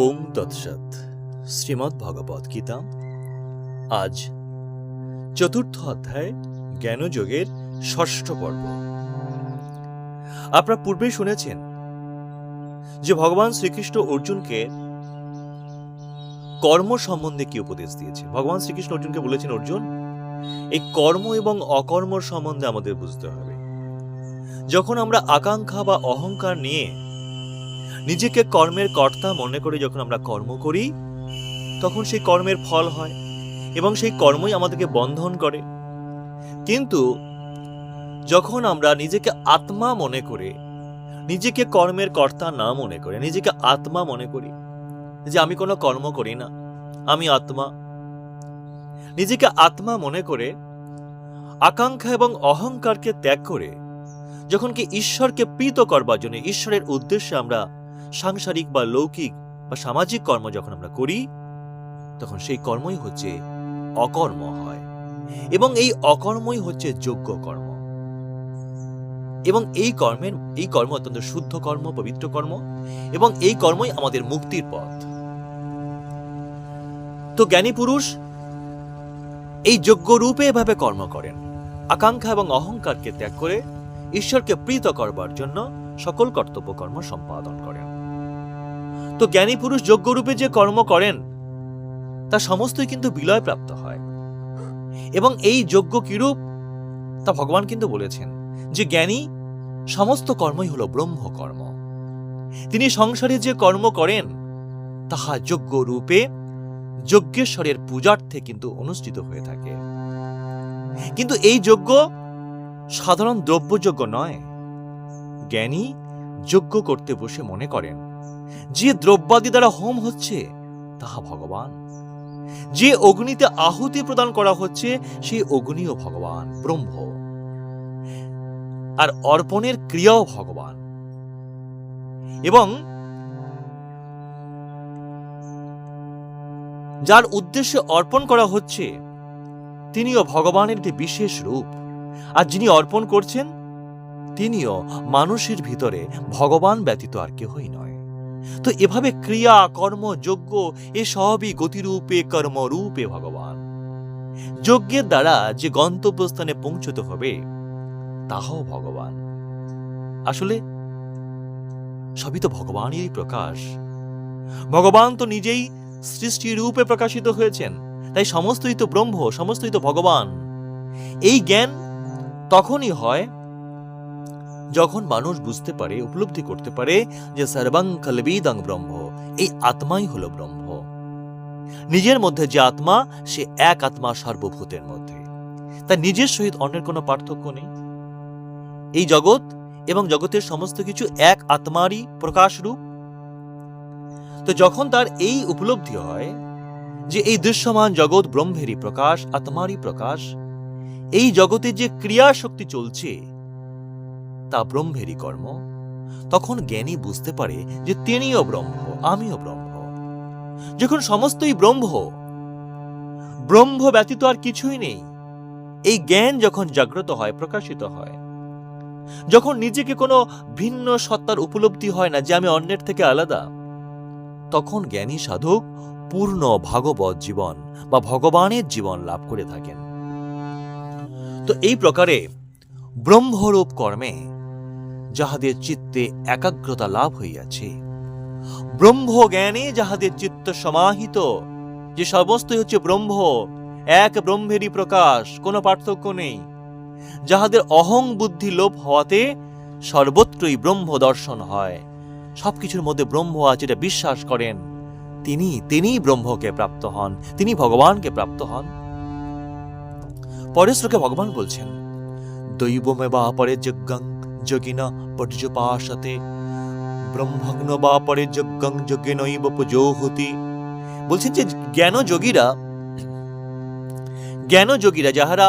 ওম তৎসৎ। শ্রীমদ্ ভগবদ গীতা আজ চতুর্থ অধ্যায় জ্ঞানযোগের ষষ্ঠ পর্ব। আপনারা পূর্বেই শুনেছেন যে ভগবান শ্রীকৃষ্ণ অর্জুনকে কর্ম সম্বন্ধে কি উপদেশ দিয়েছে। ভগবান শ্রীকৃষ্ণ অর্জুনকে বলেছেন, অর্জুন, এই কর্ম এবং অকর্মর সম্বন্ধে আমাদের বুঝতে হবে। যখন আমরা আকাঙ্ক্ষা বা অহংকার নিয়ে নিজেকে কর্মের কর্তা মনে করে যখন আমরা কর্ম করি, তখন সেই কর্মের ফল হয় এবং সেই কর্মই আমাদেরকে বন্ধন করে। কিন্তু যখন আমরা নিজেকে আত্মা মনে করে, নিজেকে কর্মের কর্তা না মনে করে নিজেকে আত্মা মনে করি, যে আমি কোনো কর্ম করি না, আমি আত্মা, নিজেকে আত্মা মনে করে আকাঙ্ক্ষা এবং অহংকারকে ত্যাগ করে যখন কি ঈশ্বরকে প্রীত করবার জন্য, ঈশ্বরের উদ্দেশ্যে আমরা সাংসারিক বা লৌকিক বা সামাজিক কর্ম যখন আমরা করি, তখন সেই কর্মই হচ্ছে অকর্ম হয় এবং এই অকর্মই হচ্ছে যোগ্য কর্ম। এবং এই কর্ম অত্যন্ত শুদ্ধ কর্ম, পবিত্র কর্ম, এবং এই কর্মই আমাদের মুক্তির পথ। তো জ্ঞানী পুরুষ এই যোগ্য রূপে এভাবে কর্ম করেন, আকাঙ্ক্ষা এবং অহংকারকে ত্যাগ করে ঈশ্বরকে প্রীত করবার জন্য সকল কর্তব্য কর্ম সম্পাদন করেন। তো জ্ঞানী পুরুষ যোগ্য রূপে যে কর্ম করেন তা সমস্তই কিন্তু বিলয় প্রাপ্ত হয়। এবং এই যোগ্য কিরূপ তা ভগবান কিন্তু বলেছেন যে জ্ঞানী সমস্ত কর্মই হলো ব্রহ্মকর্ম। তিনি সংসারে যে কর্ম করেন তাহা যোগ্য রূপে যজ্ঞেশ্বরের পূজার্থে কিন্তু অনুষ্ঠিত হয়ে থাকে। কিন্তু এই যজ্ঞ সাধারণ দ্রব্যযজ্ঞ নয়। জ্ঞানী যজ্ঞ করতে বসে মনে করেন যে দ্রব্যাদি দ্বারা হোম হচ্ছে তাহা ভগবান, যে অগ্নিতে আহুতি প্রদান করা হচ্ছে সেই অগ্নিও ভগবান, ব্রহ্ম, আর অর্পণের ক্রিয়াও ভগবান। এবং যার উদ্দেশ্যে অর্পণ করা হচ্ছে তিনিও ভগবানের একটি বিশেষ রূপ, আর যিনি অর্পণ করছেন তিনিও মানুষের ভিতরে ভগবান ব্যতীত আর কেহই নয়। তো এভাবে ক্রিয়া, কর্ম, যজ্ঞ এসবই গতিরূপে কর্মরূপে ভগবান। যজ্ঞের দ্বারা যে গন্তব্যস্থানে পৌঁছতে হবে তাহাও ভগবান। আসলে সবই তো ভগবানেরই প্রকাশ। ভগবান তো নিজেই সৃষ্টি রূপে প্রকাশিত হয়েছেন, তাই সমস্তই তো ব্রহ্ম, সমস্তই তো ভগবান। এই জ্ঞান তখনই হয় যখন মানুষ বুঝতে পারে, উপলব্ধি করতে পারে যে সর্বং খলবিদং ব্রহ্ম, এই আত্মাই হলো ব্রহ্ম। নিজের মধ্যে যে আত্মা, সে এক আত্মা সর্বভূতের মধ্যে, তাই নিজের সহিত অন্যের কোনো পার্থক্য নেই। এই জগৎ এবং জগতের সমস্ত কিছু এক আত্মারই প্রকাশ রূপ। তো যখন তার এই উপলব্ধি হয় যে এই দৃশ্যমান জগৎ ব্রহ্মেরই প্রকাশ, আত্মারই প্রকাশ, এই জগতে যে ক্রিয়া শক্তি চলছে তা ব্রহ্মেরই কর্ম, তখন জ্ঞানী বুঝতে পারে যে তিনিও ব্রহ্ম, আমিও ব্রহ্ম। যখন সমস্তই ব্রহ্ম, ব্রহ্ম ব্যতীত আর কিছুই নেই, এই জ্ঞান যখন জাগ্রত হয়, প্রকাশিত হয়, যখন নিজেকে কোনো ভিন্ন সত্তার উপলব্ধি হয় না যে আমি অন্যের থেকে আলাদা, তখন জ্ঞানী সাধক পূর্ণ ভাগবত জীবন বা ভগবানের জীবন লাভ করে থাকেন। তো এই প্রকারে ব্রহ্মরূপ কর্মে যাহাদের চিত্তে একাগ্রতা লাভ হইয়াছে, ব্রহ্ম জ্ঞানে যাহাদের চিত্ত সমাহিত, যে সমস্তই হচ্ছে ব্রহ্ম, এক ব্রহ্মেরই প্রকাশ, কোনো পার্থক্য নেই, যাহাদের অহং বুদ্ধি লোপ হওয়াতে সর্বত্রই ব্রহ্ম দর্শন হয়, সবকিছুর মধ্যে ব্রহ্ম আছে এটা বিশ্বাস করেন, তিনি ব্রহ্মকে প্রাপ্ত হন, তিনি ভগবানকে প্রাপ্ত হন। পরের শ্লোকে ভগবান বলছেন, দৈবমে বা পরে যজ্ঞং যোগিনা পর্যপাসতে ব্রহ্মগ্ন বা পরে যজ্ঞং যজ্ঞেনৈব পুজোহতি। বলছেন যে জ্ঞানযোগীরা যাহারা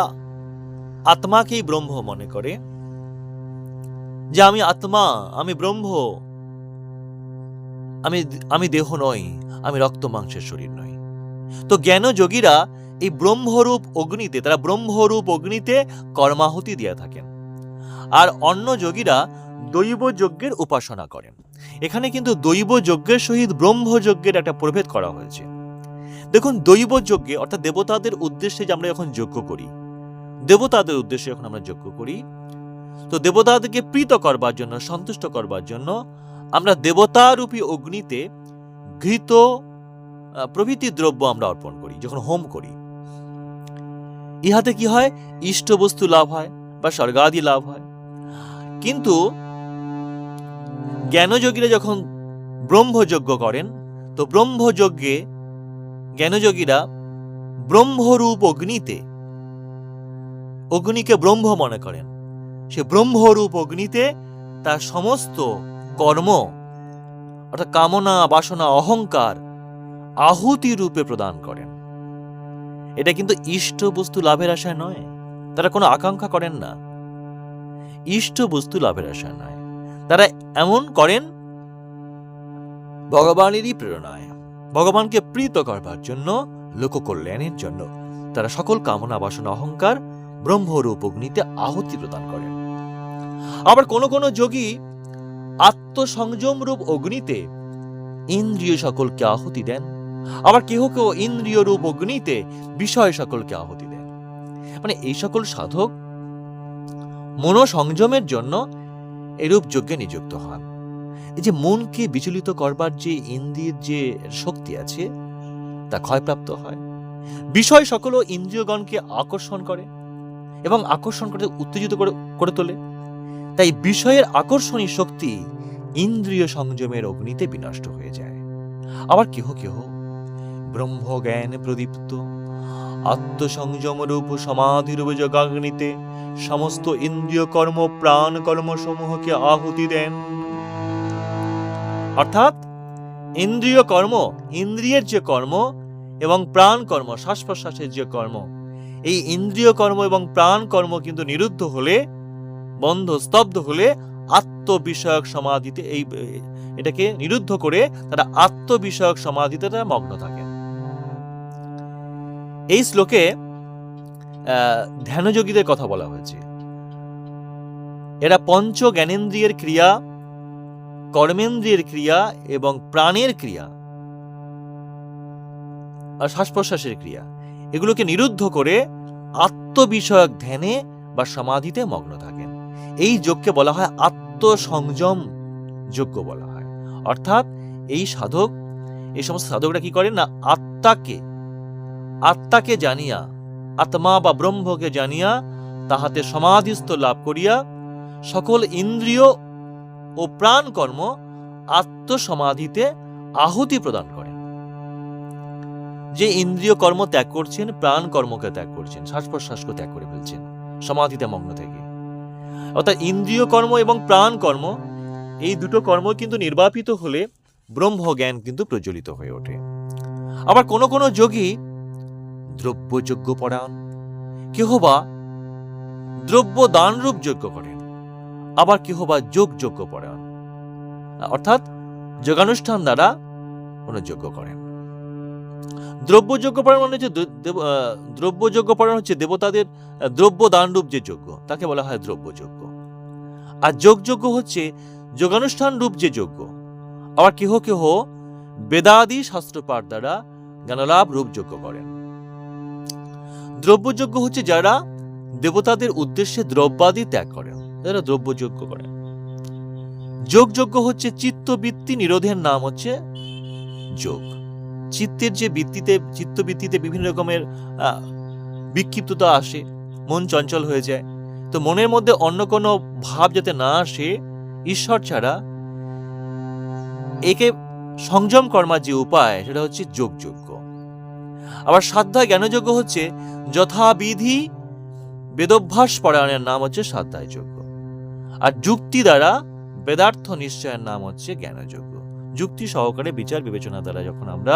আত্মাকেই ব্রহ্ম মনে করে, যে আমি আত্মা, আমি ব্রহ্ম, আমি দেহ নই, আমি রক্ত মাংসের শরীর নই। তো জ্ঞানযোগীরা এই ব্রহ্মরূপ অগ্নিতে কর্মাহুতি দিয়া থাকেন, আর অন্য যোগীরা দৈব যজ্ঞের উপাসনা করেন। এখানে কিন্তু দৈব যজ্ঞের সহিত ব্রহ্মযজ্ঞের একটা প্রভেদ করা হয়েছে। দেখুন, দৈব যজ্ঞে অর্থাৎ দেবতাদের উদ্দেশ্যে যে আমরা যখন যজ্ঞ করি, দেবতাদের উদ্দেশ্যে যখন আমরা যজ্ঞ করি, তো দেবতাদেরকে প্রীত করবার জন্য, সন্তুষ্ট করবার জন্য আমরা দেবতারূপী অগ্নিতে ঘৃত প্রভৃতি দ্রব্য আমরা অর্পণ করি যখন হোম করি। ইহাতে কি হয়? ইষ্ট বস্তু লাভ হয় বা স্বর্গাদি লাভ হয়। কিন্তু জ্ঞানযোগীরা যখন ব্রহ্মযজ্ঞ করেন, তো ব্রহ্মযজ্ঞে জ্ঞানযোগীরা ব্রহ্মরূপ অগ্নিকে ব্রহ্ম মনে করেন। সে ব্রহ্মরূপ অগ্নিতে তার সমস্ত কর্ম অর্থাৎ কামনা, বাসনা, অহংকার আহুতি রূপে প্রদান করেন। এটা কিন্তু ইষ্ট বস্তু লাভের আশায় নয়, তারা কোনো আকাঙ্ক্ষা করেন না। ইষ্ট বস্তু লাভের আশায় নয়, তারা এমন করেন ভগবানেরই প্রেরণায়, ভগবানকে প্রীত করবার জন্য, লোককল্যাণের জন্য তারা সকল কামনা, বাসনা, অহংকার ব্রহ্মরূপ অগ্নিতে আহুতি প্রদান করেন। আবার কোন কোন যোগী আত্মসংযম রূপ অগ্নিতে ইন্দ্রিয় সকলকে আহুতি দেন। আবার কেহ কেউ ইন্দ্রিয় রূপ অগ্নিতে বিষয় সকলকে আহুতি দেন। মানে এই সকল সাধক মনোসংযমের জন্য এরূপ যজ্ঞে নিযুক্ত হন। এই যে মনকে বিচলিত করবার যে ইন্দ্রিয়ের যে শক্তি আছে তা ক্ষয়প্রাপ্ত হয়। বিষয় সকল ইন্দ্রিয়গণকে আকর্ষণ করে এবং আকর্ষণ করে উত্তেজিত করে তোলে। তাই বিষয়ের আকর্ষণী শক্তি ইন্দ্রিয় সংযমের অগ্নিতে বিনষ্ট হয়ে যায়। আবার কেহ কেহ ব্রহ্মজ্ঞান প্রদীপ্ত আত্মসংযম রূপ সমাধিরূপ যোগাগ্নিতে সমস্ত ইন্দ্রিয় কর্ম, প্রাণ কর্ম সমূহকে আহুতি দেন। অর্থাৎ ইন্দ্রিয় কর্ম, ইন্দ্রিয়ের যে কর্ম এবং প্রাণ কর্ম, শ্বাস প্রশ্বাসের যে কর্ম, এই ইন্দ্রিয় কর্ম এবং প্রাণ কর্ম কিন্তু নিরুদ্ধ হলে, বন্ধ, স্তব্ধ হলে আত্মবিষয়ক সমাধিতে, এটাকে নিরুদ্ধ করে তারা আত্মবিষয়ক সমাধিতে তারা মগ্ন থাকেন। এই শ্লোকে ধ্যানযোগীদের কথা বলা হয়েছে। এরা পঞ্চ জ্ঞানেন্দ্রিয়ের ক্রিয়া, কর্মেন্দ্রিয়ের ক্রিয়া এবং প্রাণের ক্রিয়া আর শ্বাস প্রশ্বাসের ক্রিয়া, এগুলোকে নিরুদ্ধ করে আত্মবিষয়ক ধ্যানে বা সমাধিতে মগ্ন থাকেন। এই যোগকে বলা হয় আত্মসংযম যোগ্য বলা হয়। অর্থাৎ এই সাধক, এই সমস্ত সাধকরা কি করেন না, আত্মাকে জানিয়া, আত্মা বা ব্রহ্মকে জানিয়া তাহাতে সমাধিস্থ লাভ করিয়া সকল ইন্দ্রিয় ও প্রাণ কর্ম আত্মসমাধিতে আহুতি প্রদান করেন। যে ইন্দ্রিয় কর্ম ত্যাগ করছেন, প্রাণ কর্মকে ত্যাগ করছেন, শ্বাস প্রশ্বাসকে ত্যাগ করে ফেলছেন সমাধিতে মগ্ন থেকে। অর্থাৎ ইন্দ্রিয় কর্ম এবং প্রাণ কর্ম, এই দুটো কর্ম কিন্তু নির্বাপিত হলে ব্রহ্মজ্ঞান কিন্তু প্রজ্বলিত হয়ে ওঠে। আবার কোন কোন যোগী দ্রব্যযজ্ঞ পরায়ণ, কেহ বা দ্রব্য দানরূপ যজ্ঞ করেন, আবার কেহ বা যোগ পরায়ণ, অর্থাৎ যোগানুষ্ঠান দ্বারা কোন যজ্ঞ করেন। দ্রব্যযজ্ঞ পরায়ণ মানে হচ্ছে দ্রব্যযজ্ঞ পরায়ণ হচ্ছে দেবতাদের দ্রব্য দানরূপ যে যজ্ঞ, তাকে বলা হয় দ্রব্যযজ্ঞ। আর যোগ হচ্ছে যোগানুষ্ঠান রূপ যে যজ্ঞ। আবার কেহ কেহ বেদাদি শাস্ত্রপাঠ দ্বারা জ্ঞানলাভ রূপ যজ্ঞ করেন। দ্রব্যযজ্ঞ হচ্ছে যারা দেবতাদের উদ্দেশ্যে দ্রব্যাদি ত্যাগ করেন, যারা দ্রব্যযজ্ঞ করেন। যোগ হচ্ছে চিত্তবৃত্তি নিরোধের নাম হচ্ছে যোগ। চিত্তের যে চিত্তবৃত্তিতে বিভিন্ন রকমের বিক্ষিপ্ততা আসে, মন চঞ্চল হয়ে যায়, তো মনের মধ্যে অন্য কোনো ভাব যাতে না আসে ঈশ্বর ছাড়া, একে সংযম কর্মার যে উপায় সেটা হচ্ছে যোগ। আবার সাধ্যায় জ্ঞানযজ্ঞ হচ্ছে যথাবিধি বেদভ্যাস পরায়ণের নাম হচ্ছে সাধ্যায় যজ্ঞ। আর যুক্তি দ্বারা বেদার্থ নিশ্চয়ের নাম হচ্ছে জ্ঞানযজ্ঞ। যুক্তি সহকারে বিচার বিবেচনা দ্বারা যখন আমরা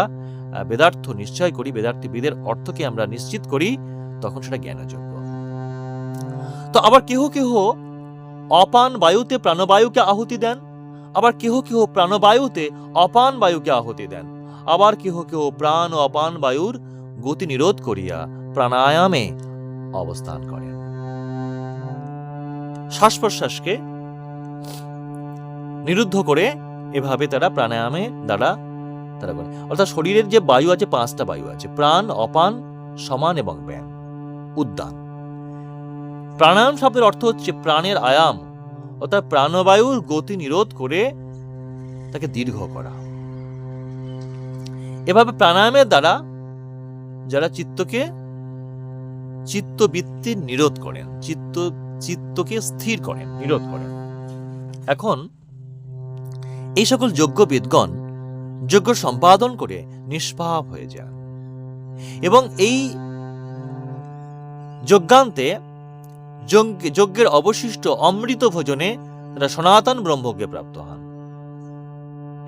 বেদার্থ নিশ্চয় করি, বেদের অর্থকে আমরা নিশ্চিত করি, তখন সেটা জ্ঞানযজ্ঞ। তো আবার কেহ কেহ অপান বায়ুতে প্রাণবায়ুকে আহুতি দেন, আবার কেহ কেহ প্রাণবায়ুতে অপান বায়ুকে আহুতি দেন, আবার কেহ কেহ প্রাণ ও অপান বায়ুর গতি নিরোধ করিয়া প্রাণায়ামে অবস্থান করেন। শ্বাস প্রশ্বাসকে নিরুদ্ধ করে এভাবে তারা প্রাণায়ামে দ্বারা তারা করে। অর্থাৎ শরীরের যে বায়ু আছে, 5টা বায়ু আছে: প্রাণ, অপান, সমান এবং ব্যান, উদ্যান। প্রাণায়াম শব্দের অর্থ হচ্ছে প্রাণের আয়াম, অর্থাৎ প্রাণবায়ুর গতি নিরোধ করে তাকে দীর্ঘ করা। এভাবে প্রাণায়ামের দ্বারা যারা চিত্তবৃত্তির নিরোধ করেন, চিত্তকে স্থির করেন, নিরোধ করেন। এখন এই সকল যজ্ঞবিদগণ যজ্ঞ সম্পাদন করে নিষ্পাপ হয়ে যান এবং এই যজ্ঞান্তে যজ্ঞের অবশিষ্ট অমৃত ভোজনে তারা সনাতন ব্রহ্মকে প্রাপ্ত হন।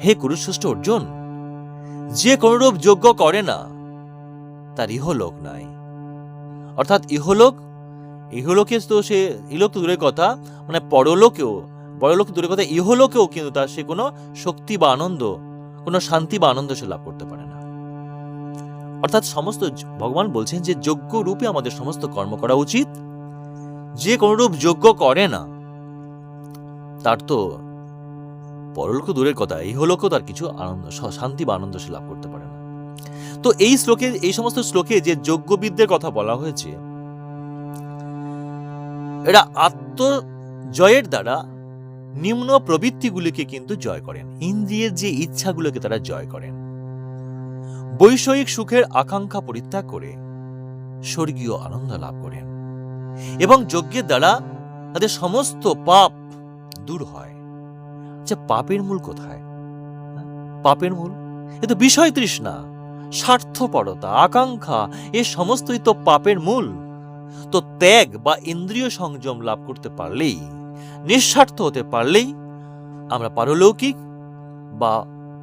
হে কুরুশ্রেষ্ঠ অর্জুন, যে কোনরূপ যজ্ঞ করে না তার ইহলোক নাই। অর্থাৎ ইহলোকে তো সে, ইহলোক তো দূরের কথা, মানে বড়লোক দূরের কথা, ইহলোকেও কিন্তু তার সে কোনো শক্তি বা আনন্দ, কোনো শান্তি বা আনন্দ সে লাভ করতে পারে না। অর্থাৎ সমস্ত ভগবান বলছেন যে যজ্ঞ রূপে আমাদের সমস্ত কর্ম করা উচিত। যে কোনরূপ যজ্ঞ করে না তার তো পরলোক দূরের কথা, ইহলোকেও তার কিছু আনন্দ, শান্তি বা আনন্দ সে লাভ করতে পারে না। তো এই সমস্ত শ্লোকে যে যজ্ঞবিদদের কথা বলা হয়েছে, এরা আত্মজয়ের দ্বারা নিম্ন প্রবৃত্তিগুলিকে কিন্তু জয় করেন, ইন্দ্রিয়ের যে ইচ্ছাগুলোকে তারা জয় করেন, বৈষয়িক সুখের আকাঙ্ক্ষা পরিত্যাগ করে স্বর্গীয় আনন্দ লাভ করেন এবং যজ্ঞের দ্বারা তাদের সমস্ত পাপ দূর হয়। আচ্ছা, পাপের মূল কোথায়? পাপের মূল এ তো বিষয় তৃষ্ণা, স্বার্থপরতা, আকাঙ্ক্ষা, এ সমস্তই তো পাপের মূল। তো ত্যাগ বা ইন্দ্রিয় সংযম লাভ করতে পারলেই, নিঃস্বার্থ হতে পারলেই আমরা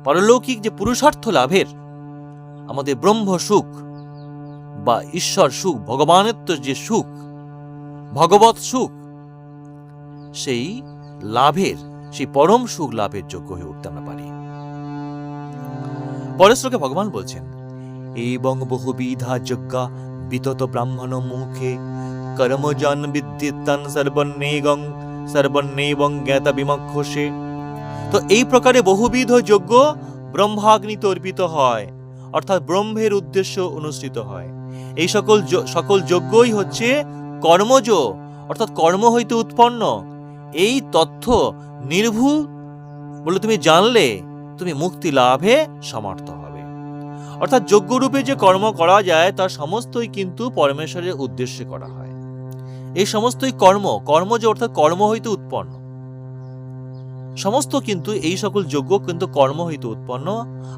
পারলৌকিক যে পুরুষার্থ লাভের, আমাদের ব্রহ্ম সুখ বা ঈশ্বর সুখ, ভগবানেত্ব যে সুখ, ভগবৎ সুখ, সেই লাভের, সেই পরম সুখ লাভের যোগ্য হয়ে উঠতে আমরা পারি। পরের শ্লোকে ভগবান বলছেন, এবং বহুবিধা যজ্ঞা বিতত ব্রাহ্মণ মুখে কর্মজন বিদ্যিতান সর্বন্নেবং জ্ঞাতা বিমক্ষসে। তো এই প্রকারে বহুবিধ যজ্ঞ ব্রহ্মাগ্নিতে অর্পিত হয়, অর্থাৎ ব্রহ্মের উদ্দেশ্য অনুষ্ঠিত হয়। এই সকল যজ্ঞই হচ্ছে কর্মজ, অর্থাৎ কর্ম হইতে উৎপন্ন। এই তথ্য নির্ভুল বলে তুমি জানলে তুমি মুক্তি লাভে সমর্থ হবে। অর্থাৎ যজ্ঞরূপে যে কর্ম করা যায় তার সমস্তই কিন্তু পরমেশ্বরের উদ্দেশ্যে করা হয়। এই সমস্তই কর্মজ, অর্থাৎ কর্ম হইতে উৎপন্ন সমস্ত, কিন্তু এই সকল যজ্ঞ কিন্তু কর্ম হইতে উৎপন্ন,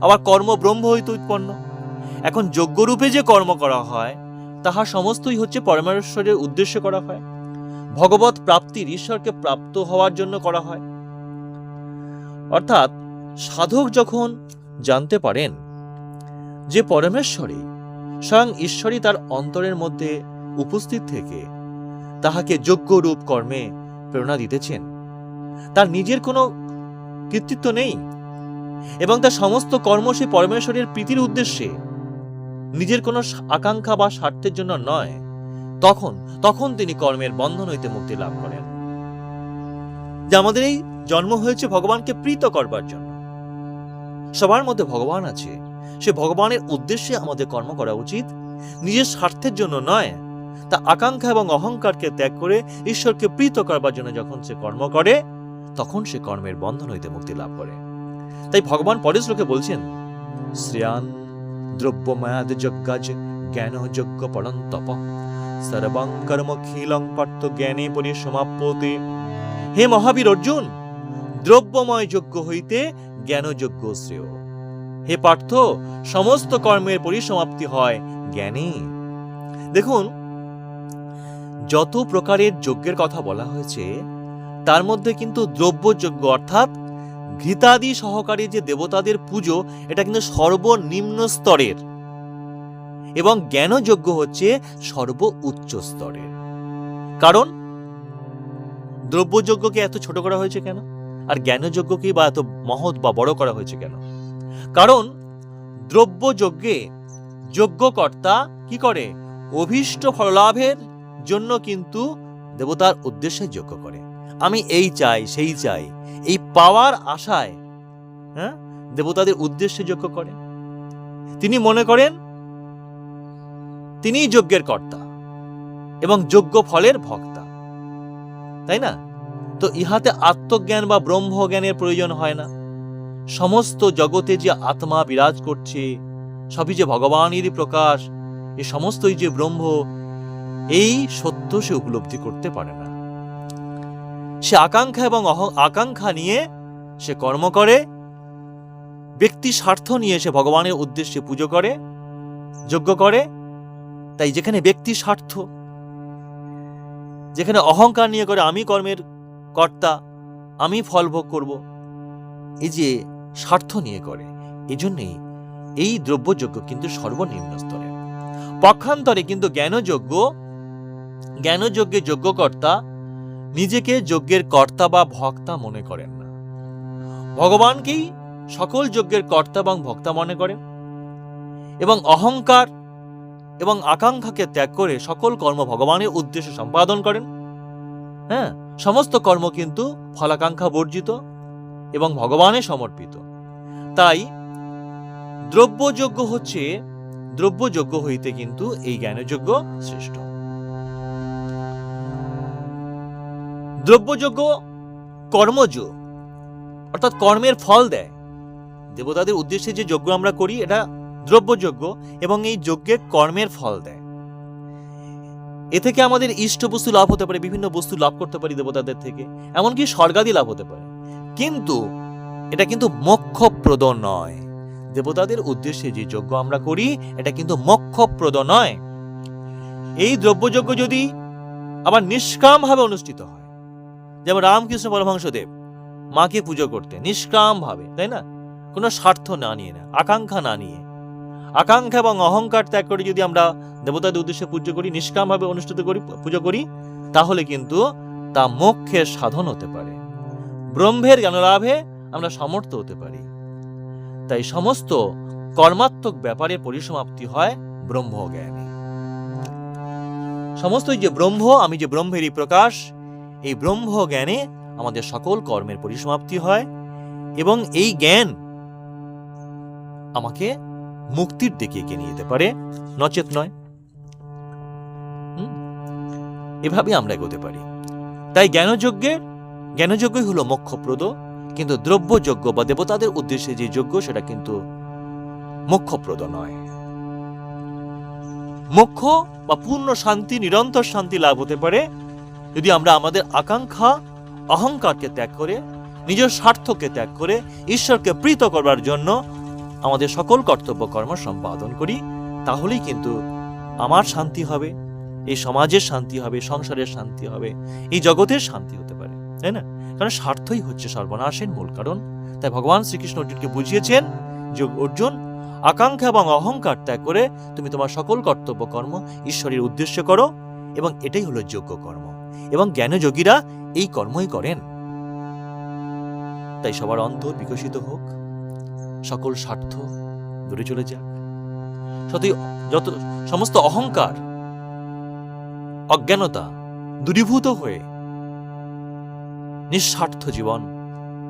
আবার কর্ম ব্রহ্ম হইতে উৎপন্ন। এখন যজ্ঞরূপে যে কর্ম করা হয় তাহা সমস্তই হচ্ছে পরমেশ্বরের উদ্দেশ্যে করা হয়, ভগবত প্রাপ্তির, ঈশ্বরকে প্রাপ্ত হওয়ার জন্য করা হয়। অর্থাৎ সাধক যখন জানতে পারেন যে পরমেশ্বরই, স্বয়ং ঈশ্বরই তার অন্তরের মধ্যে উপস্থিত থেকে তাহাকে যজ্ঞরূপ কর্মে প্রেরণা দিতেছেন, তার নিজের কোনো কৃতিত্ব নেই এবং তার সমস্ত কর্ম সেই পরমেশ্বরের প্রীতির উদ্দেশ্যে, নিজের কোনো আকাঙ্ক্ষা বা স্বার্থের জন্য নয়, তখন তিনি কর্মের বন্ধন হইতে মুক্তি লাভ করেন। যে আমাদের এই জন্ম হয়েছে ভগবানকে প্রীত করবার জন্য, সবার মধ্যে ভগবান আছে, সে ভগবানের উদ্দেশ্যে আমাদের কর্ম করা উচিত, নিজের স্বার্থের জন্য নয়। তা আকাঙ্ক্ষা এবং অহংকারকে ত্যাগ করে ঈশ্বরকে প্রীত করবার জন্য যখন সে কর্ম করে, তখন সে কর্মের বন্ধন হইতে মুক্তি লাভ করে। তাই ভগবান পরের শ্লোকে বলছেন, শ্রেয়ান দ্রব্যমায়াদ যজ্ঞাজ জ্ঞান যজ্ঞ পরং তপ সর্বং কর্মখিলং পার্থ জ্ঞানে পরিসমাপ্যতে। হে মহাবীর অর্জুন, দ্রব্যময় যজ্ঞ হইতে জ্ঞানযজ্ঞ শ্রেয়। হে পার্থ, সমস্ত কর্মের পরিসমাপ্তি হয় জ্ঞানে। দেখুন, যত প্রকারের যজ্ঞের কথা বলা হয়েছে তার মধ্যে কিন্তু দ্রব্যযজ্ঞ অর্থাৎ ঘৃতাদি সহকারে যে দেবতাদের পুজো, এটা কিন্তু সর্বনিম্ন স্তরের, এবং জ্ঞানযজ্ঞ হচ্ছে সর্ব উচ্চ স্তরের। কারণ দ্রব্যযজ্ঞকে এত ছোট করা হয়েছে কেন, আর জ্ঞানযজ্ঞকে বা এত মহৎ বা বড় করা হয়েছে কেন? কারণ দ্রব্যযজ্ঞে যজ্ঞকর্তা কি করে, অভীষ্ট ফললাভের জন্য কিন্তু দেবতার উদ্দেশ্যে যজ্ঞ করে। আমি এই চাই, সেই চাই, এই পাওয়ার আশায় দেবতাদের উদ্দেশ্যে যজ্ঞ করেন। তিনি মনে করেন তিনিই যজ্ঞের কর্তা এবং যজ্ঞ ফলের ভক্তা, তাই না? তো ইহাতে আত্মজ্ঞান বা ব্রহ্মজ্ঞানের প্রয়োজন হয় না। সমস্ত জগতে যে আত্মা বিরাজ করছে, সবই যে ভগবানেরই প্রকাশ, এই সমস্তই যে ব্রহ্ম, এই সত্য সে উপলব্ধি করতে পারে না। সে আকাঙ্ক্ষা এবং আকাঙ্ক্ষা নিয়ে সে কর্ম করে, ব্যক্তি স্বার্থ নিয়ে সে ভগবানের উদ্দেশ্যে পুজো করে, যজ্ঞ করে। তাই যেখানে ব্যক্তি স্বার্থ, যেখানে অহংকার নিয়ে করে আমি কর্মের কর্তা, আমি ফল ভোগ করব, এই যে স্বার্থ নিয়ে করে, এজন্যই এই দ্রব্যযজ্ঞ কিন্তু সর্বনিম্ন স্তরে। পক্ষান্তরে কিন্তু জ্ঞানযজ্ঞে যজ্ঞকর্তা নিজেকে যজ্ঞের কর্তা বা ভক্তা মনে করেন না, ভগবানকেই সকল যজ্ঞের কর্তা এবং ভক্তা মনে করেন এবং অহংকার এবং আকাঙ্ক্ষাকে ত্যাগ করে সকল কর্ম ভগবানের উদ্দেশ্যে সম্পাদন করেন। সমস্ত কর্ম কিন্তু ফলাকাঙ্ক্ষা বর্জিত এবং ভগবানের সমর্পিত। তাই দ্রব্যযজ্ঞ হইতে কিন্তু এই জ্ঞানযজ্ঞ শ্রেষ্ঠ। দ্রব্যযজ্ঞ কর্মজ, অর্থাৎ কর্মের ফল দেয়। দেবতাদের উদ্দেশ্যে যে যজ্ঞ আমরা করি এটা দ্রব্যযজ্ঞ, এবং এই যজ্ঞে কর্মের ফল দেয়। এ থেকে আমাদের ইষ্ট বস্তু লাভ হতে পারে, বিভিন্ন বস্তু লাভ করতে পারি দেবতাদের থেকে, এমনকি স্বর্গাদি লাভ হতে পারে, কিন্তু এটা কিন্তু মোক্ষপ্রদ নয়। দেবতাদের উদ্দেশ্যে যে যজ্ঞ আমরা করি এটা কিন্তু মোক্ষপ্রদ নয়। এই দ্রব্যযজ্ঞ যদি আবার নিষ্কাম ভাবে অনুষ্ঠিত হয়, যেমন রামকৃষ্ণ পরমহংসদেব মাকে পুজো করতে নিষ্কাম ভাবে, তাই না, কোনো স্বার্থ না নিয়ে, না আকাঙ্ক্ষা না নিয়ে, আকাঙ্ক্ষা এবং অহংকার ত্যাগ করে যদি আমরা দেবতাদের উদ্দেশ্যে পুজো করি, নিষ্কাম ভাবে অনুষ্ঠিত করি, পুজো করি, তাহলে কিন্তু তা মোক্ষের সাধন হতে পারে, ব্রহ্মের জ্ঞানলাভে আমরা সমর্থ হতে পারি। তাই সমস্ত কর্মাত্মক ব্যাপারের পরিসমাপ্তি হয় ব্রহ্মজ্ঞানে। সমস্ত যে ব্রহ্ম, আমি যে ব্রহ্মেরই প্রকাশ, এই ব্রহ্মজ্ঞানে আমাদের সকল কর্মের পরিসমাপ্তি হয় এবং এই জ্ঞান আমাকে মুক্তির দিকে এগিয়ে নিয়ে যেতে পারে, নচেত নয়। এভাবে আমরা এগোতে পারি। তাই জ্ঞানযজ্ঞই হলো মোক্ষপ্রদ, কিন্তু দ্রব্যযজ্ঞ বা দেবতাদের উদ্দেশ্যে যে যজ্ঞ সেটা কিন্তু মোক্ষপ্রদ নয়। মোক্ষ বা পূর্ণ শান্তি, নিরন্তর শান্তি লাভ হতে পারে যদি আমরা আমাদের আকাঙ্ক্ষা অহংকারকে ত্যাগ করে, নিজের স্বার্থকে ত্যাগ করে ঈশ্বরকে প্রীত করবার জন্য আমাদের সকল কর্তব্য কর্ম সম্পাদন করি। তাহলেই কিন্তু আমার শান্তি হবে, এই সমাজের শান্তি হবে, সংসারের শান্তি হবে, এই জগতের শান্তি হতে পারে, তাই না? কারণ স্বার্থই হচ্ছে সর্বনাশের মূল কারণ। তাই ভগবান শ্রীকৃষ্ণ অর্জুনকে বুঝিয়েছেন যে অর্জুন, আকাঙ্ক্ষা এবং অহংকার ত্যাগ করে তুমি তোমার সকল কর্তব্য কর্ম ঈশ্বরের উদ্দেশ্যে করো, এবং এটাই হলো যোগ্য কর্ম, এবং জ্ঞানযোগীরা এই কর্মই করেন। তাই সবার অন্তর বিকশিত হোক, সকল স্বার্থ দূরে চলে যাক, যত সমস্ত অহংকার অজ্ঞানতা দূরীভূত হয়ে নিঃস্বার্থ জীবন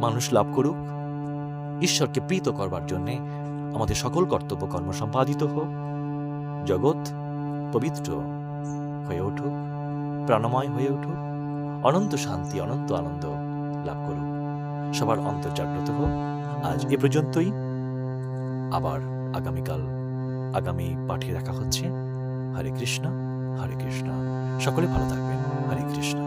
মানুষ লাভ করুক। ঈশ্বরকে প্রীত করবার জন্য আমাদের সকল কর্তব্য কর্ম সম্পাদিত হোক, জগৎ পবিত্র হয়ে উঠুক, প্রাণময় হয়ে উঠুক, অনন্ত শান্তি, অনন্ত আনন্দ লাভ করুক, সবার অন্তর জাগ্রত হোক। আজ এ পর্যন্তই, আবার আগামী পাঠে দেখা হচ্ছে। হরে কৃষ্ণ, হরে কৃষ্ণ। সকলে ভালো থাকবেন। হরে কৃষ্ণ।